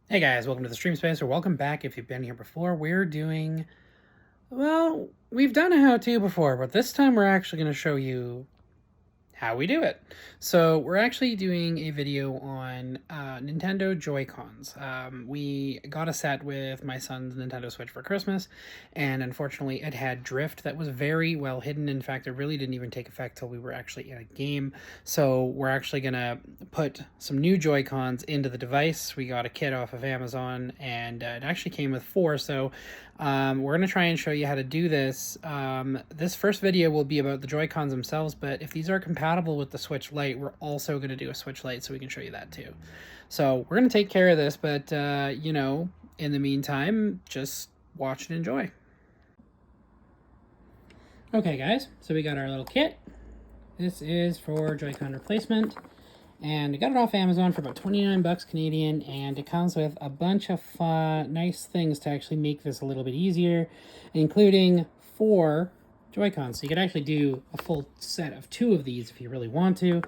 Hey guys, welcome to the Stream Space, or welcome back if you've been here before. We're doing, well, we've done a how-to before, but this time we're actually going to show you how we do it. So we're actually doing a video on Nintendo Joy-Cons. We got a set with my son's Nintendo Switch for Christmas, and unfortunately it had drift that was very well hidden. In fact, it really didn't even take effect till we were actually in a game. So we're actually gonna put some new Joy-Cons into the device. We got a kit off of Amazon, and it actually came with 4, so we're going to try and show you how to do this. This first video will be about the Joy-Cons themselves, but if these are compatible with the Switch Lite, we're also going to do a Switch Lite so we can show you that too. So we're going to take care of this, but you know, in the meantime, just watch and enjoy. Okay guys, so we got our little kit. This is for Joy-Con replacement. And we got it off Amazon for about 29 bucks Canadian, and it comes with a bunch of nice things to actually make this a little bit easier, including 4 Joy-Cons. So you could actually do a full set of 2 of these if you really want to.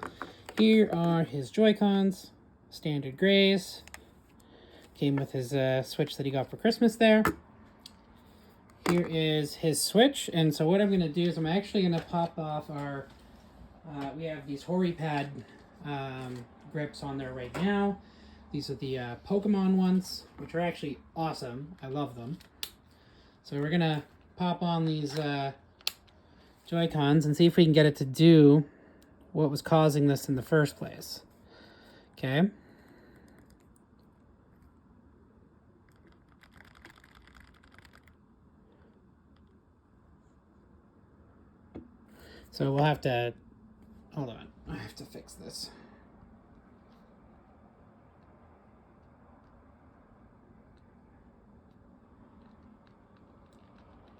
Here are his Joy-Cons, standard grays. Came with his Switch that he got for Christmas there. Here is his Switch, and so what I'm going to do is I'm actually going to pop off our, we have these HoriPad grips on there right now. These are the Pokemon ones, which are actually awesome. I love them. So we're gonna pop on these Joy-Cons and see if we can get it to do what was causing this in the first place. Okay. So we'll have to, hold on, I have to fix this.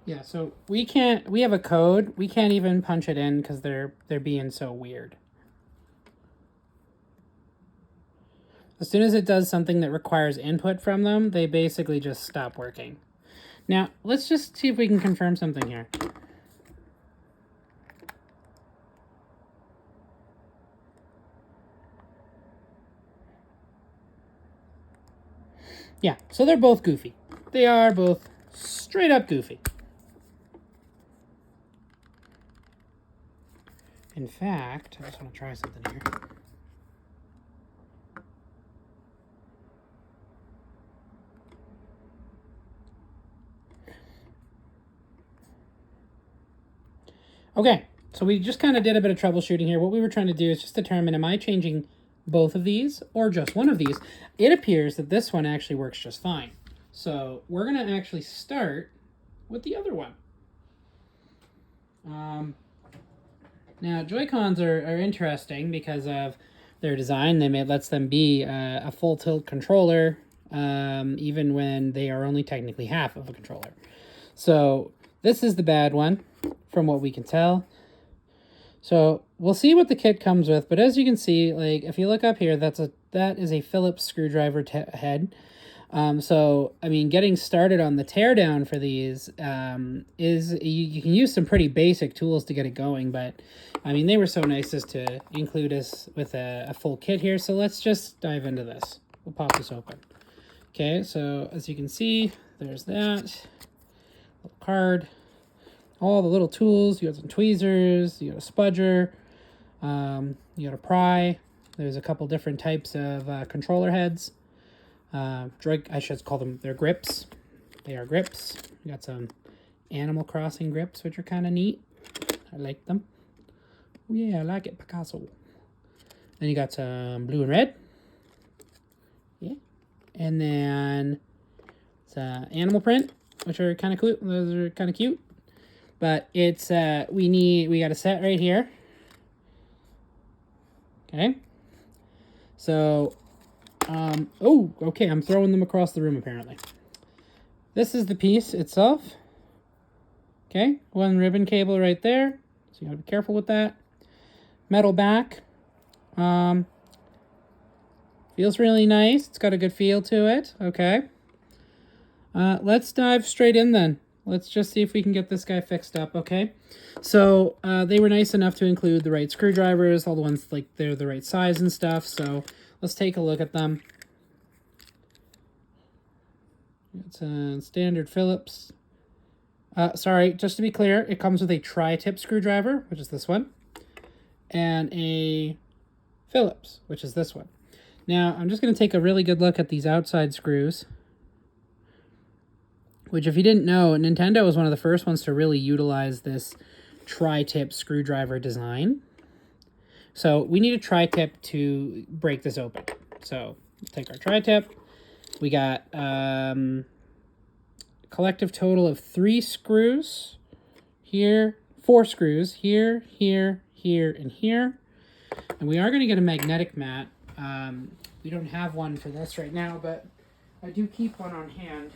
Yeah, so we have a code. We can't even punch it in because they're being so weird. As soon as it does something that requires input from them, they basically just stop working. Now, let's just see if we can confirm something here. Yeah, so they're both goofy. They are both straight up goofy. In fact, I just want to try something here. Okay, so we just kind of did a bit of troubleshooting here. What we were trying to do is just determine, am I changing both of these or just one of these? It appears that this one actually works just fine. So we're going to actually start with the other one. Now, Joy-Cons are interesting because of their design. They lets them be a full tilt controller, even when they are only technically half of a controller. So this is the bad one, from what we can tell. So we'll see what the kit comes with, but as you can see, like if you look up here, that is a Phillips screwdriver head. So I mean, getting started on the teardown for these is you can use some pretty basic tools to get it going, but I mean they were so nice as to include us with a full kit here. So let's just dive into this. We'll pop this open. Okay, so as you can see, there's that little card. All the little tools. You got some tweezers, you got a spudger, you got a pry. There's a couple different types of controller heads. I should call them, they're grips. They are grips. You got some Animal Crossing grips, which are kind of neat. I like them. Oh yeah, I like it, Picasso. Then you got some blue and red. Yeah. And then some animal print, which are kind of cool. Those are kind of cute. But it's, we got a set right here. Okay. So, oh, okay, I'm throwing them across the room apparently. This is the piece itself. Okay, one ribbon cable right there. So you gotta be careful with that. Metal back. Feels really nice. It's got a good feel to it. Okay. Let's dive straight in then. Let's just see if we can get this guy fixed up, okay? So they were nice enough to include the right screwdrivers, all the ones like they're the right size and stuff. So let's take a look at them. It's a standard Phillips. Sorry, just to be clear, it comes with a tri-tip screwdriver, which is this one, and a Phillips, which is this one. Now, I'm just going to take a really good look at these outside screws, which if you didn't know, Nintendo was one of the first ones to really utilize this tri-tip screwdriver design. So we need a tri-tip to break this open. So take our tri-tip. We got collective total of 3 screws here, 4 screws here, here, here, and here. And we are going to get a magnetic mat. We don't have one for this right now, but I do keep one on hand.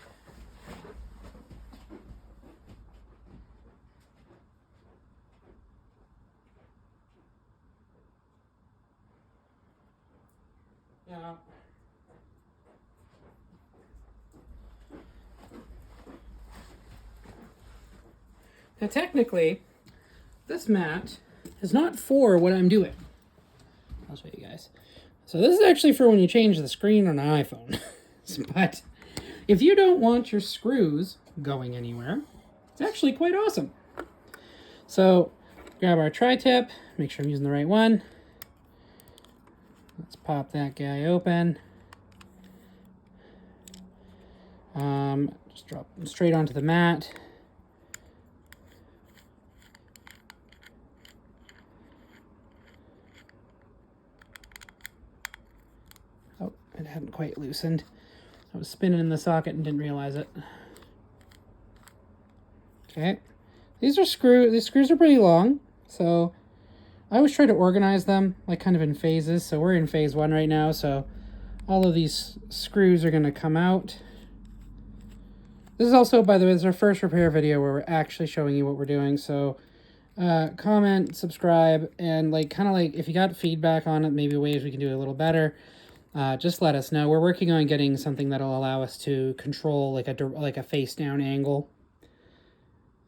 Now, technically, this mat is not for what I'm doing. I'll show you guys. So this is actually for when you change the screen on an iPhone. But if you don't want your screws going anywhere, it's actually quite awesome. So grab our tri-tip, make sure I'm using the right one. Let's pop that guy open. Just drop them straight onto the mat. Oh, it hadn't quite loosened. I was spinning in the socket and didn't realize it. Okay. These screws are pretty long, so I always try to organize them like kind of in phases. So we're in phase 1 right now, so all of these screws are going to come out. This is also, by the way, this is our first repair video where we're actually showing you what we're doing. So comment, subscribe, and kind of if you got feedback on it, maybe ways we can do it a little better, just let us know. We're working on getting something that'll allow us to control like a face down angle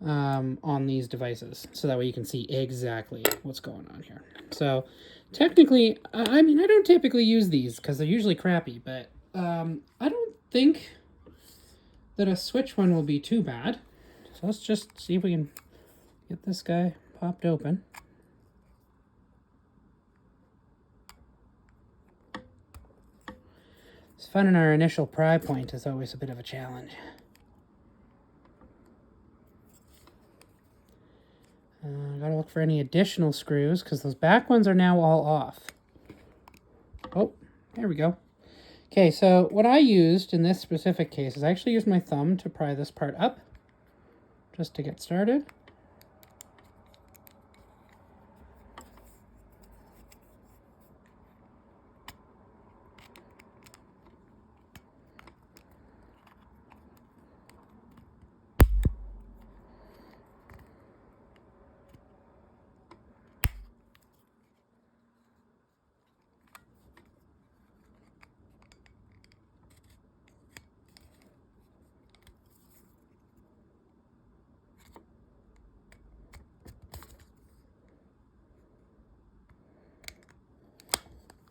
on these devices, so that way you can see exactly what's going on here. So technically, I mean, I don't typically use these because they're usually crappy, but I don't think that a switch one will be too bad. So let's just see if we can get this guy popped open. It's finding our initial pry point is always a bit of a challenge. Gotta look for any additional screws because those back ones are now all off. Oh, there we go. Okay, so what I used in this specific case is I actually used my thumb to pry this part up just to get started.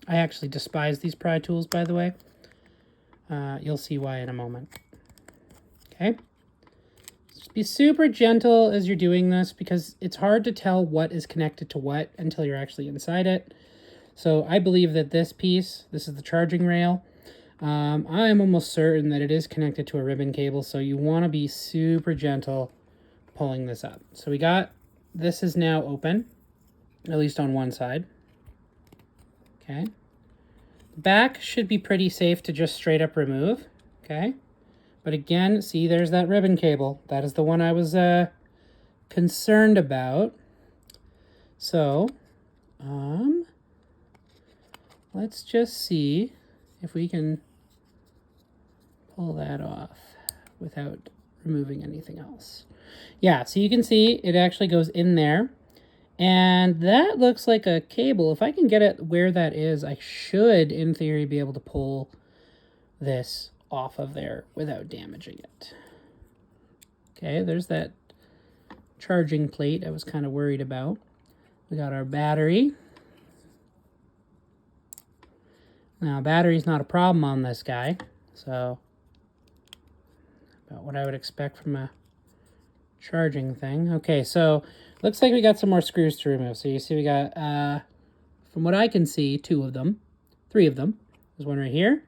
I actually despise these pry tools, by the way. You'll see why in a moment. Okay. Just be super gentle as you're doing this because it's hard to tell what is connected to what until you're actually inside it. So I believe that this piece, this is the charging rail. I am almost certain that it is connected to a ribbon cable, so you want to be super gentle pulling this up. So this is now open, at least on one side. Okay. The back should be pretty safe to just straight up remove. Okay. But again, see, there's that ribbon cable. That is the one I was concerned about. So, let's just see if we can pull that off without removing anything else. Yeah, so you can see it actually goes in there. And that looks like a cable. If I can get it where that is, I should, in theory, be able to pull this off of there without damaging it. Okay, there's that charging plate I was kind of worried about. We got our battery. Now, battery's not a problem on this guy, so Not what I would expect from a charging thing. Okay, so looks like we got some more screws to remove. So you see we got, from what I can see, 2 of them, 3 of them. There's one right here,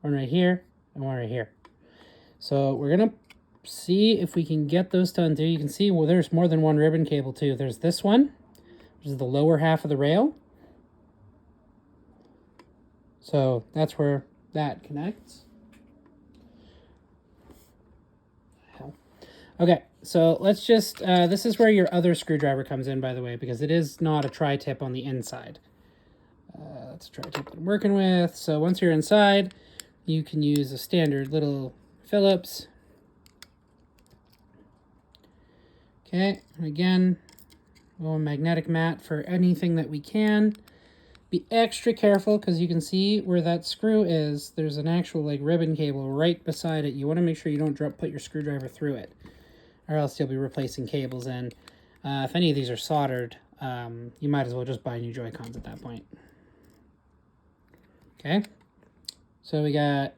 one right here, and one right here. So we're going to see if we can get those done through. You can see, well, there's more than one ribbon cable too. There's this one, which is the lower half of the rail. So that's where that connects. Okay, so let's just, this is where your other screwdriver comes in, by the way, because it is not a tri-tip on the inside. That's a tri-tip that I'm working with. So once you're inside, you can use a standard little Phillips. Okay, and again, a magnetic mat for anything that we can. Be extra careful because you can see where that screw is. There's an actual like ribbon cable right beside it. You want to make sure you don't put your screwdriver through it, or else you'll be replacing cables. And if any of these are soldered, you might as well just buy new Joy-Cons at that point. Okay, so we got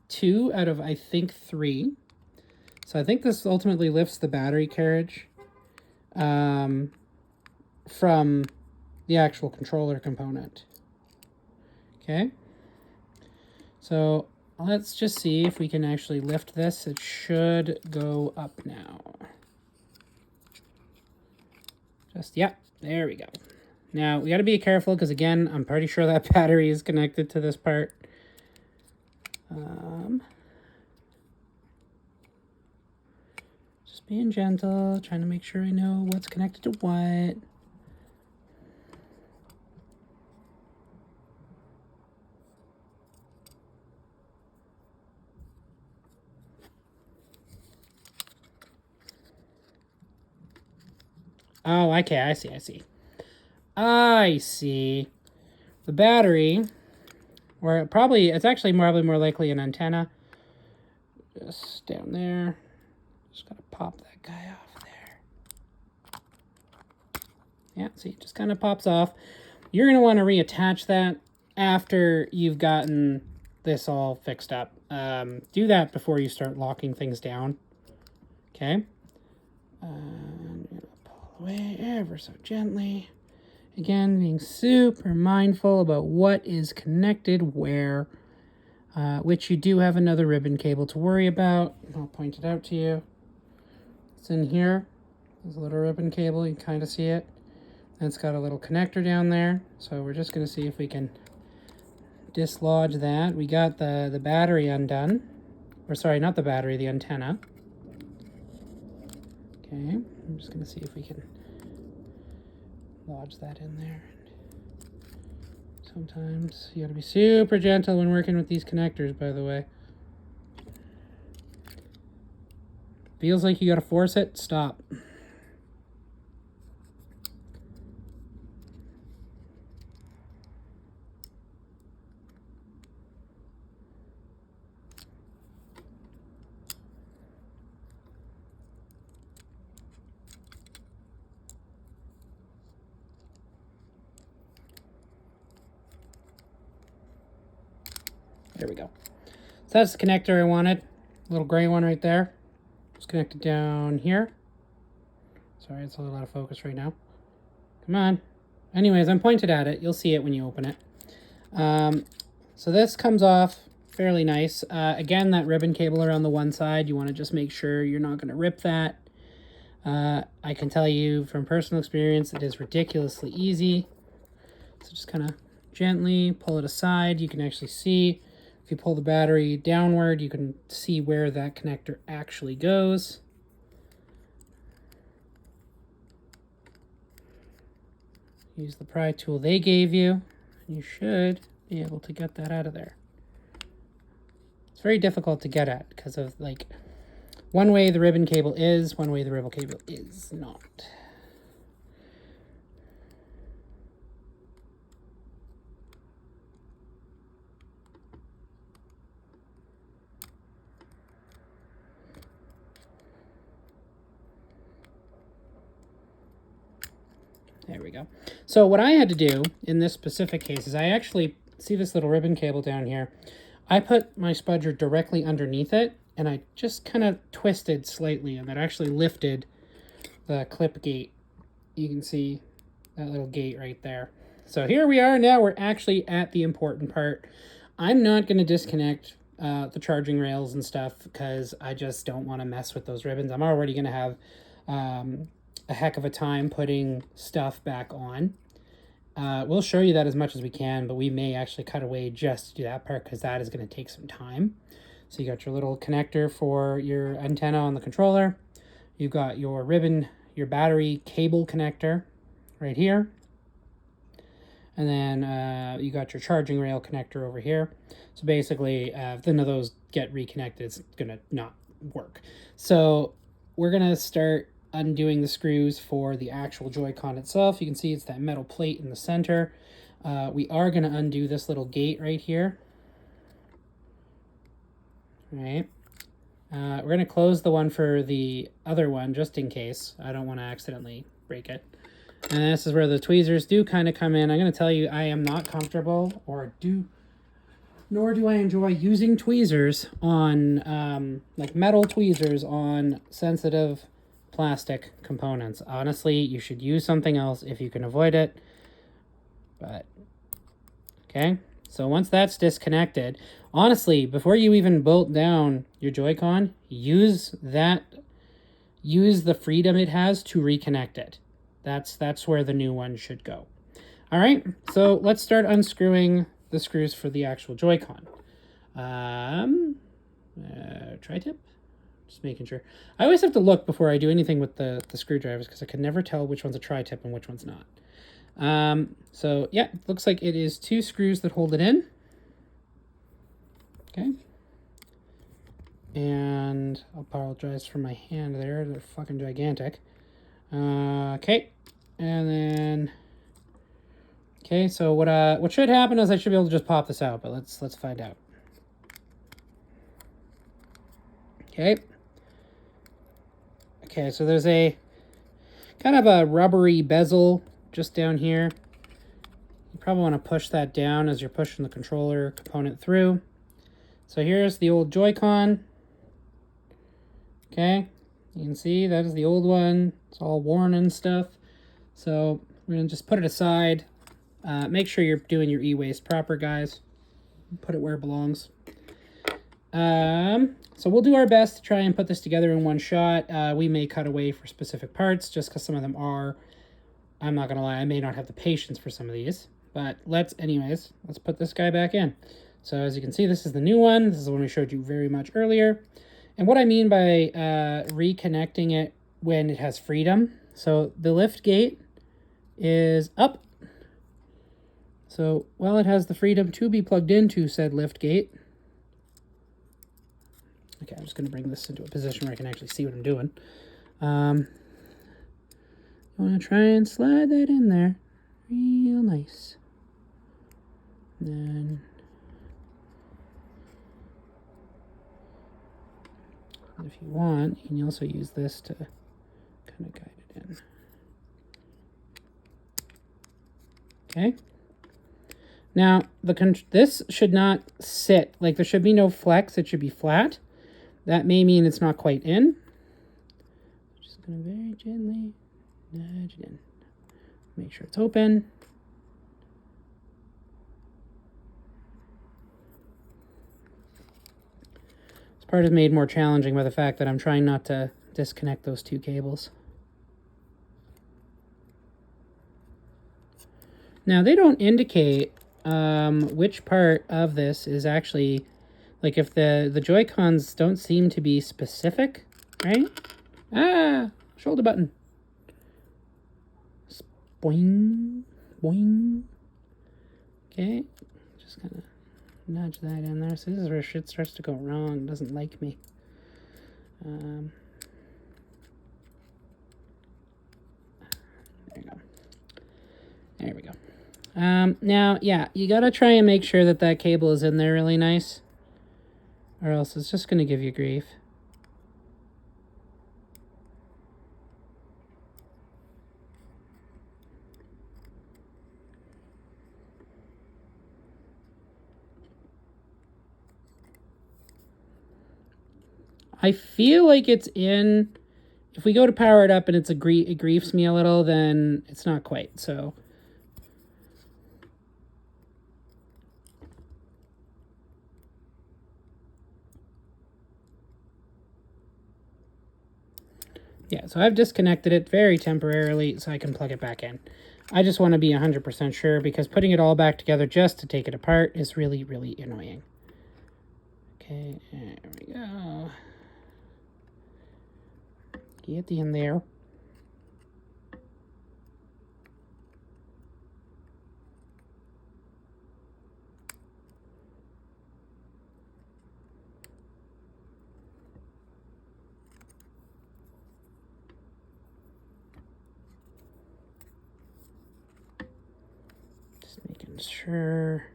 2 out of, I think, 3. So I think this ultimately lifts the battery carriage from the actual controller component. Okay, so let's just see if we can actually lift this. It should go up now. Just, yeah, there we go. Now, we got to be careful because, again, I'm pretty sure that battery is connected to this part. Just being gentle, trying to make sure I know what's connected to what. Oh, okay, I see. I see. The battery, or it's actually probably more likely an antenna. Just down there. Just gotta pop that guy off there. Yeah, see, it just kind of pops off. You're gonna want to reattach that after you've gotten this all fixed up. Do that before you start locking things down. Okay. I'm gonna pull away ever so gently. Again, being super mindful about what is connected where, which you do have another ribbon cable to worry about. I'll point it out to you. It's in here. There's a little ribbon cable. You can kind of see it. And it's got a little connector down there. So we're just going to see if we can dislodge that. We got the battery undone. Or sorry, not the battery, the antenna. Okay, I'm just going to see if we can lodge that in there. Sometimes you got to be super gentle when working with these connectors, by the way. Feels like you got to force it, stop. There we go. So that's the connector I wanted. Little gray one right there. It's connected down here. Sorry, it's a little out of focus right now. Come on. Anyways, I'm pointed at it. You'll see it when you open it. So this comes off fairly nice. Again, that ribbon cable around the one side, you want to just make sure you're not going to rip that. I can tell you from personal experience, it is ridiculously easy. So just kind of gently pull it aside. You can actually see, if you pull the battery downward, you can see where that connector actually goes. Use the pry tool they gave you. You should be able to get that out of there. It's very difficult to get at because of like one way the ribbon cable is, one way the ribbon cable is not. There we go. So what I had to do in this specific case is I actually see this little ribbon cable down here. I put my spudger directly underneath it and I just kind of twisted slightly, and that actually lifted the clip gate. You can see that little gate right there. So here we are now. We're actually at the important part. I'm not going to disconnect the charging rails and stuff because I just don't want to mess with those ribbons. I'm already going to have a heck of a time putting stuff back on. We'll show you that as much as we can, but we may actually cut away just to do that part because that is going to take some time. So you got your little connector for your antenna on the controller. You've got your ribbon, your battery cable connector right here. And then you got your charging rail connector over here. So basically, if none of those get reconnected, it's going to not work. So we're going to start undoing the screws for the actual Joy-Con itself. You can see it's that metal plate in the center. We are going to undo this little gate right here. Right. We're going to close the one for the other one just in case. I don't want to accidentally break it. And this is where the tweezers do kind of come in. I'm going to tell you, I am not comfortable nor do I enjoy using tweezers on, like metal tweezers on sensitive plastic components. Honestly, you should use something else if you can avoid it. But, okay. So once that's disconnected, honestly, before you even bolt down your Joy-Con, use the freedom it has to reconnect it. That's where the new one should go. All right, so let's start unscrewing the screws for the actual Joy-Con. Tri-tip? Just making sure. I always have to look before I do anything with the screwdrivers because I can never tell which one's a tri-tip and which one's not. So yeah, looks like it is 2 screws that hold it in. Okay. And I'll apologize for my hand there. They're fucking gigantic. Okay. And then, okay, so what should happen is I should be able to just pop this out, but let's find out. Okay. Okay, so there's a kind of a rubbery bezel just down here. You probably want to push that down as you're pushing the controller component through. So here's the old Joy-Con. Okay, you can see that is the old one. It's all worn and stuff. So we're going to just put it aside. Make sure you're doing your e-waste proper, guys. Put it where it belongs. So we'll do our best to try and put this together in one shot. We may cut away for specific parts just because some of them are, I'm not going to lie, I may not have the patience for some of these. But let's put this guy back in. So as you can see, this is the new one. This is the one we showed you very much earlier. And what I mean by reconnecting it when it has freedom. So the lift gate is up. So while it has the freedom to be plugged into said lift gate. Okay, I'm just going to bring this into a position where I can actually see what I'm doing. I want to try and slide that in there. Real nice. Then if you want, you can also use this to kind of guide it in. Okay. Now, this should not sit, like there should be no flex, it should be flat. That may mean it's not quite in. Just going to very gently nudge it in. Make sure it's open. This part is made more challenging by the fact that I'm trying not to disconnect those 2 cables. Now, they don't indicate which part of this is actually, like if the Joy-Cons don't seem to be specific, right? Ah, shoulder button. Boing, boing. Okay, just kind of nudge that in there. So this is where shit starts to go wrong. It doesn't like me. There you go. There we go. Now, yeah, you gotta try and make sure that that cable is in there really nice, or else it's just gonna give you grief. I feel like it's in. If we go to power it up and it griefs me a little, then it's not quite. So yeah, so I've disconnected it very temporarily so I can plug it back in. I just want to be 100% sure because putting it all back together just to take it apart is really, really annoying. Okay, there we go. Get in there. Just making sure.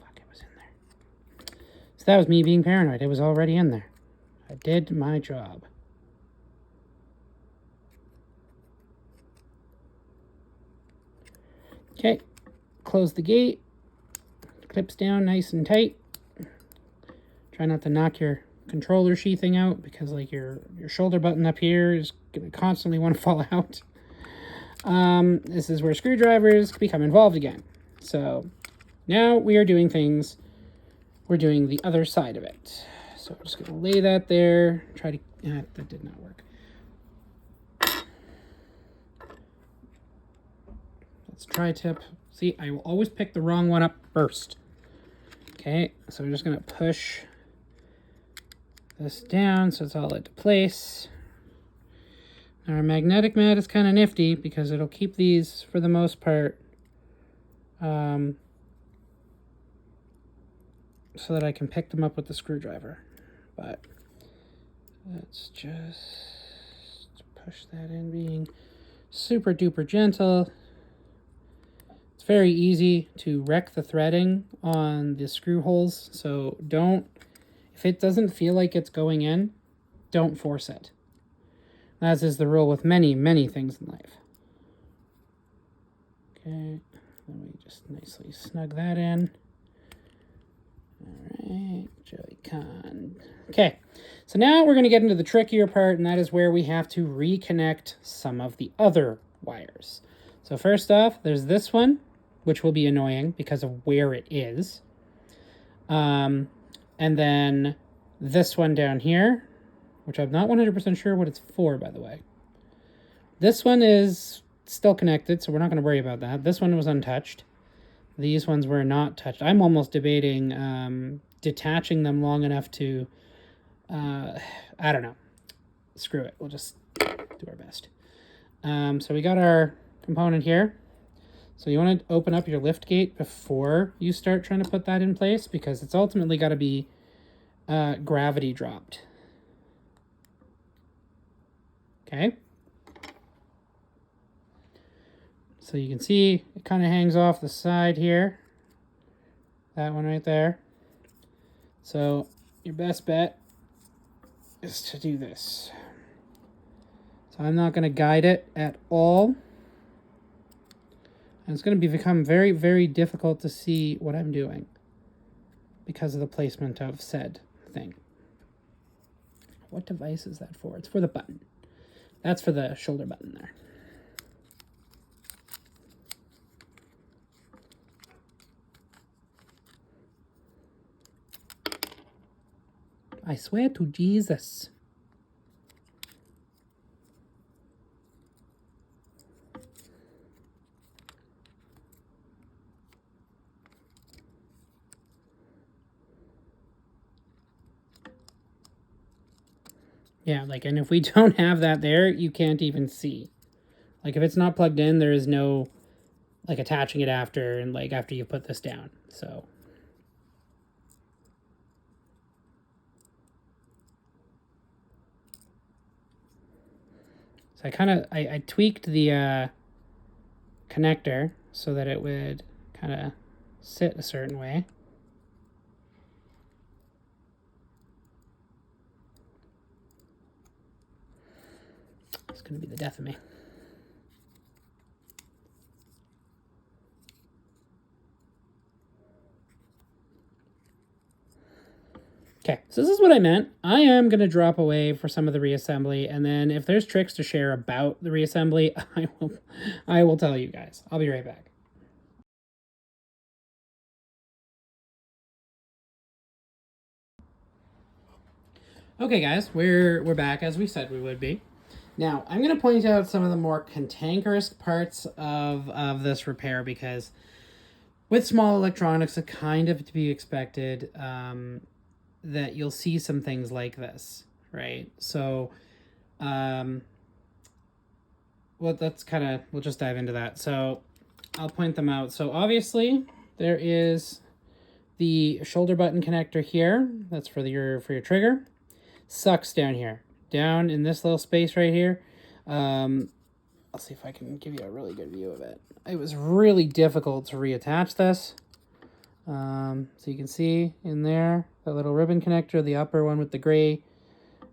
Fuck, it was in there. So that was me being paranoid. It was already in there. I did my job. Okay, close the gate. Clips down nice and tight. Try not to knock your controller sheathing out because like your shoulder button up here is going to constantly want to fall out. This is where screwdrivers become involved again. So now we are doing things. We're doing the other side of it. So I'm just going to lay that there. Try to... that did not work. Let's tri-tip. See, I will always pick the wrong one up first. Okay, so we're just going to push this down so it's all into place. Now our magnetic mat is kind of nifty because it'll keep these, for the most part, so that I can pick them up with the screwdriver. But let's just push that in, being super duper gentle. It's very easy to wreck the threading on the screw holes, so don't, if it doesn't feel like it's going in, don't force it. As is the rule with many, many things in life. Okay, let me just nicely snug that in. All right, Joy-Con. Okay, so now we're going to get into the trickier part, and that is where we have to reconnect some of the other wires. So first off, there's this one, which will be annoying because of where it is. And then this one down here, which I'm not 100% sure what it's for, by the way. This one is still connected, so we're not going to worry about that. This one was untouched. These ones were not touched. I'm almost debating detaching them long enough to, I don't know. Screw it. We'll just do our best. So we got our component here. So you want to open up your lift gate before you start trying to put that in place because it's ultimately got to be gravity dropped. Okay. So you can see it kind of hangs off the side here. That one right there. So your best bet is to do this. So I'm not going to guide it at all. And it's going to become very, very difficult to see what I'm doing because of the placement of said thing. What device is that for? It's for the button. That's for the shoulder button there. I swear to Jesus. Yeah, like, and if we don't have that there, you can't even see. Like, if it's not plugged in, there is no, like, attaching it after, and, like, after you put this down, so. So I tweaked the connector so that it would kind of sit a certain way. It's going to be the death of me. Okay, so this is what I meant. I am going to drop away for some of the reassembly, and then if there's tricks to share about the reassembly, I will tell you guys. I'll be right back. Okay, guys, we're back as we said we would be. Now, I'm going to point out some of the more cantankerous parts of this repair, because with small electronics, it's kind of to be expected that you'll see some things like this, right? So, well, we'll just dive into that. So, I'll point them out. So, obviously, there is the shoulder button connector here. That's for your trigger. Sucks down here. Down in this little space right here. I'll see if I can give you a really good view of it. It was really difficult to reattach this. So you can see in there, the little ribbon connector, the upper one with the gray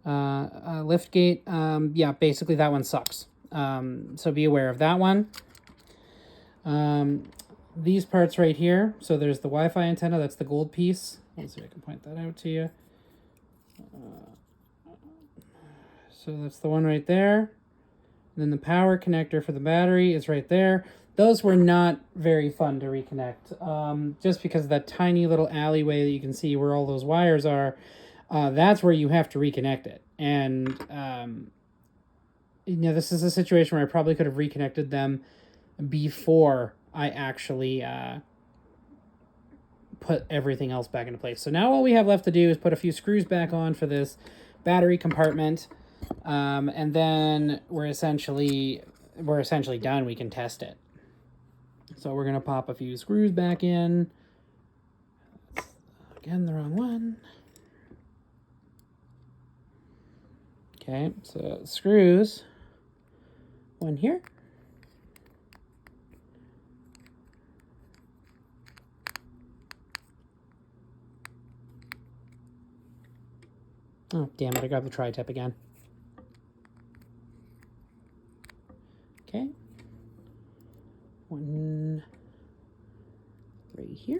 lift gate. Yeah, basically that one sucks. So be aware of that one. These parts right here. So there's the Wi-Fi antenna. That's the gold piece. Let's see if I can point that out to you. So that's the one right there. And then the power connector for the battery is right there. Those were not very fun to reconnect. Just because of that tiny little alleyway that you can see where all those wires are, that's where you have to reconnect it. And, this is a situation where I probably could have reconnected them before I actually put everything else back into place. So now all we have left to do is put a few screws back on for this battery compartment. And then we're essentially done. We can test it. So we're going to pop a few screws back in. Again, the wrong one. Okay, so screws. One here. Oh, damn it, I grabbed the tri-tip again. Okay. One right here.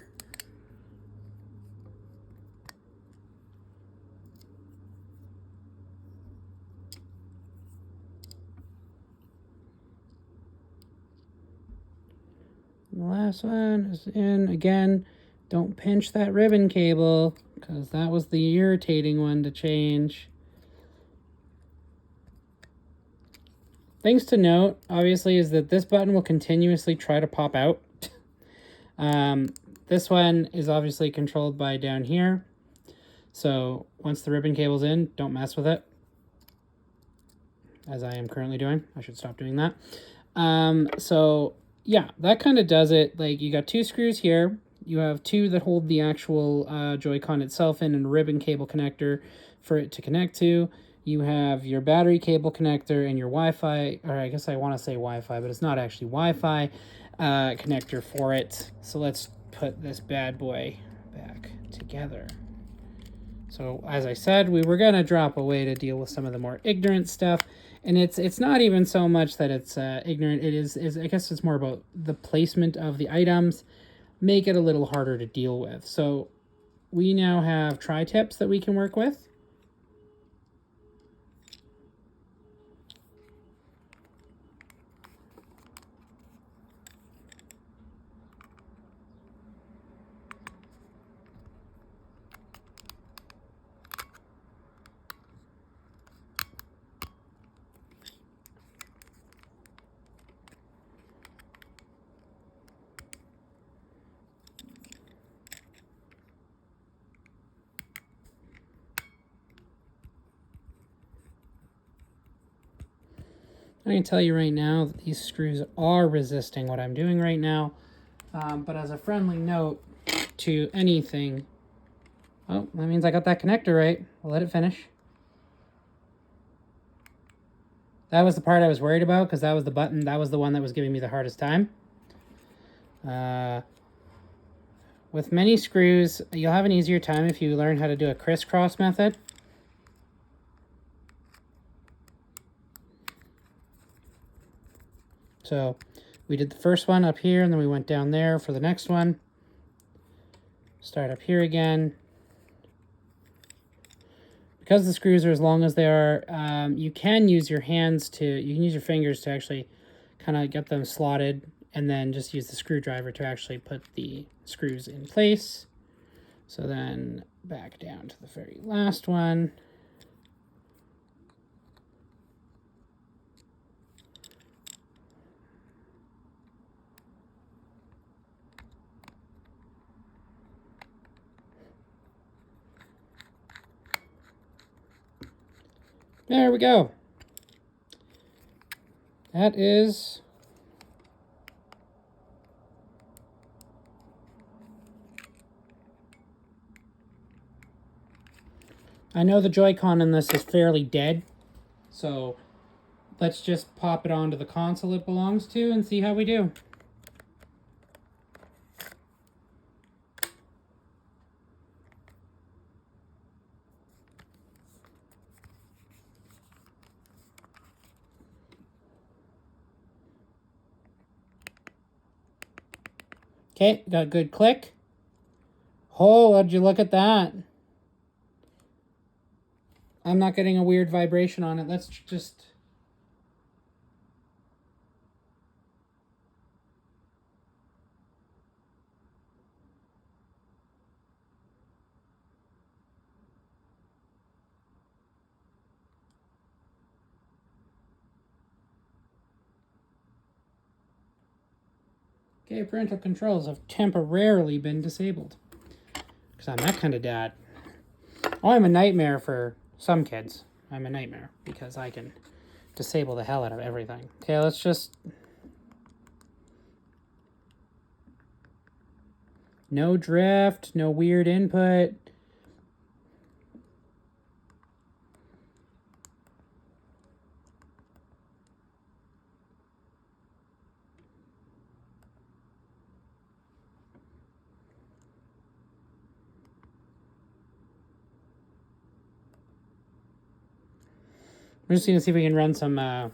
And the last one is in. Again, don't pinch that ribbon cable, because that was the irritating one to change. Things to note, obviously, is that this button will continuously try to pop out. This one is obviously controlled by down here. So once the ribbon cable's in, don't mess with it. As I am currently doing. I should stop doing that. So yeah, that kind of does it. Like, you got two screws here. You have two that hold the actual Joy-Con itself in, and a ribbon cable connector for it to connect to. You have your battery cable connector and your Wi-Fi, or I guess I want to say Wi-Fi, but it's not actually Wi-Fi connector for it. So let's put this bad boy back together. So as I said, we were going to drop away to deal with some of the more ignorant stuff. And it's not even so much that it's ignorant. It is I guess it's more about the placement of the items. Make it a little harder to deal with. So we now have tri-tips that we can work with. I can tell you right now that these screws are resisting what I'm doing right now. But as a friendly note to anything... Oh, that means I got that connector right. I'll let it finish. That was the part I was worried about, because that was the button. That was the one that was giving me the hardest time. With many screws, you'll have an easier time if you learn how to do a crisscross method. So we did the first one up here, and then we went down there for the next one. Start up here again. because the screws are as long as they are, you can use your fingers to actually kind of get them slotted, and then just use the screwdriver to actually put the screws in place. So then back down to the very last one. There we go. That is I know the Joy-Con in this is fairly dead, so let's just pop it onto the console it belongs to and see how we do. Okay, got a good click. Oh, would you look at that? I'm not getting a weird vibration on it. Let's just... Okay, parental controls have temporarily been disabled. Because I'm that kind of dad. Oh, I'm a nightmare for some kids. I'm a nightmare because I can disable the hell out of everything. Okay, let's just... No drift, no weird input. We're just going to see if we can run some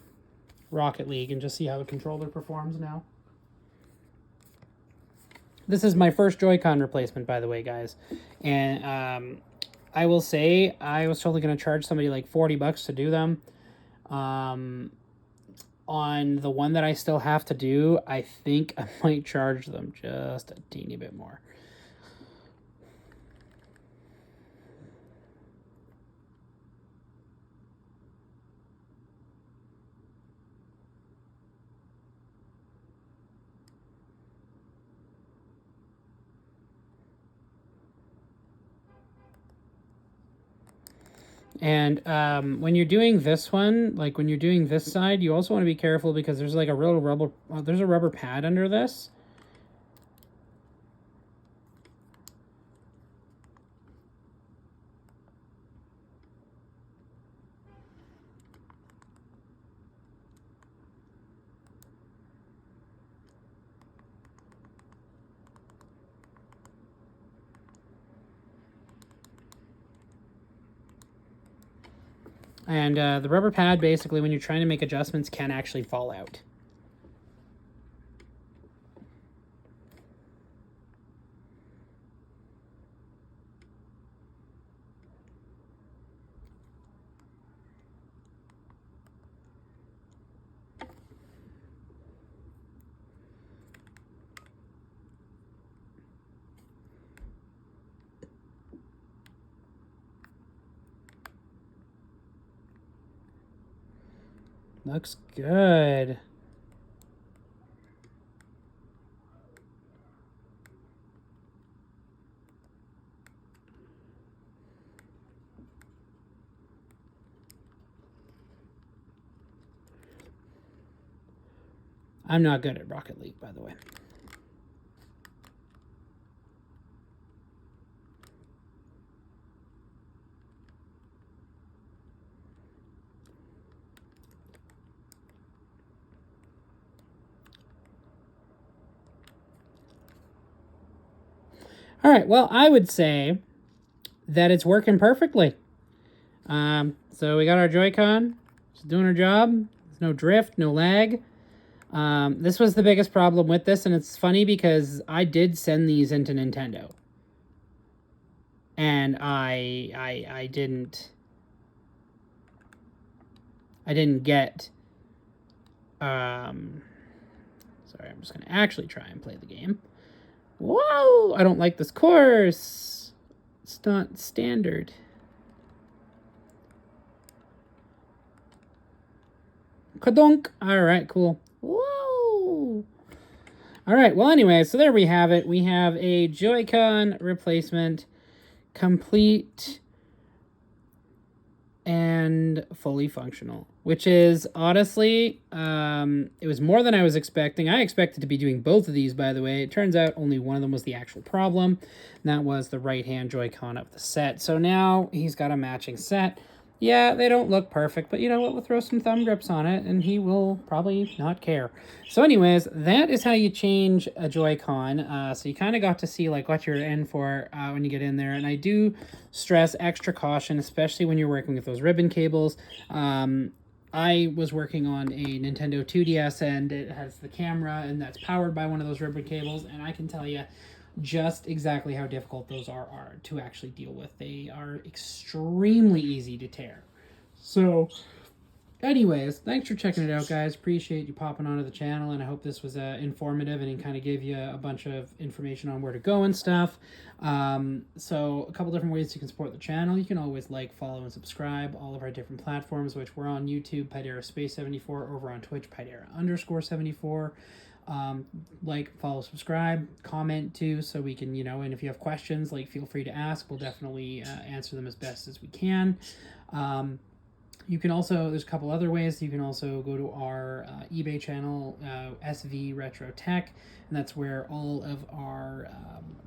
Rocket League and just see how the controller performs now. This is my first Joy-Con replacement, by the way, guys. And I will say, I was totally going to charge somebody like $40 to do them. On the one that I still have to do, I think I might charge them just a teeny bit more. And when you're doing this one, like when you're doing this side, you also want to be careful because there's like a real rubber, there's a rubber pad under this. And the rubber pad, basically, when you're trying to make adjustments, can actually fall out. Looks good. I'm not good at Rocket League, by the way. All right, well, I would say that it's working perfectly. So we got our Joy-Con. It's doing her job. There's no drift, no lag. This was the biggest problem with this, and it's funny because I did send these into Nintendo. And I didn't I didn't get... Sorry, I'm just going to actually try and play the game. Whoa! I don't like this course. It's not standard. Kadonk! Alright, cool. Whoa! Alright, well anyway, so there we have it. We have a Joy-Con replacement, complete and fully functional, which is honestly, it was more than I was expecting. I expected to be doing both of these, by the way. It turns out only one of them was the actual problem, and that was the right-hand Joy-Con of the set. So now he's got a matching set. Yeah, they don't look perfect, but you know what? We'll throw some thumb grips on it, and he will probably not care. So anyways, that is how you change a Joy-Con. So you kind of got to see like what you're in for when you get in there. And I do stress extra caution, especially when you're working with those ribbon cables. I was working on a Nintendo 2DS, and it has the camera, and that's powered by one of those ribbon cables, and I can tell you just exactly how difficult those are to actually deal with. They are extremely easy to tear. So anyways, thanks for checking it out, guys. Appreciate you popping onto the channel, and I hope this was informative and it kind of gave you a bunch of information on where to go and stuff. So a couple different ways you can support the channel. You can always like, follow, and subscribe all of our different platforms, which we're on YouTube, Pydera Space 74, over on Twitch, Pydera_74. Like, follow, subscribe, comment too, so we can, and if you have questions, like, feel free to ask. We'll definitely answer them as best as we can. You can also, there's a couple other ways. You can also go to our eBay channel, SV Retro Tech, and that's where all of our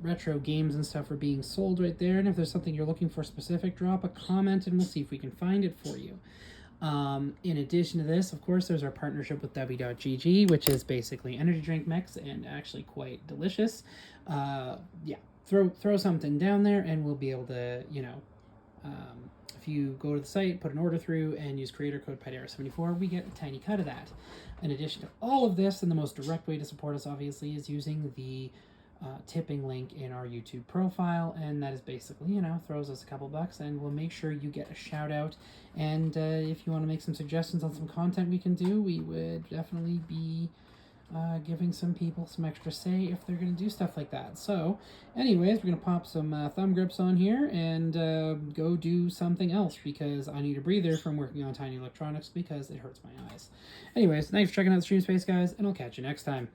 retro games and stuff are being sold right there. And if there's something you're looking for specific, drop a comment and we'll see if we can find it for you. In addition to this, of course, there's our partnership with W.GG, which is basically energy drink mix and actually quite delicious. Yeah, throw something down there and we'll be able to, if you go to the site, put an order through, and use creator code Pydera74, we get a tiny cut of that. In addition to all of this, and the most direct way to support us, obviously, is using the tipping link in our YouTube profile, and that is basically, throws us a couple bucks, and we'll make sure you get a shout out. And if you want to make some suggestions on some content we can do, we would definitely be giving some people some extra say if they're going to do stuff like that. So anyways, we're going to pop some thumb grips on here and go do something else, because I need a breather from working on tiny electronics because it hurts my eyes. Anyways, thanks for checking out the Stream Space, guys, and I'll catch you next time.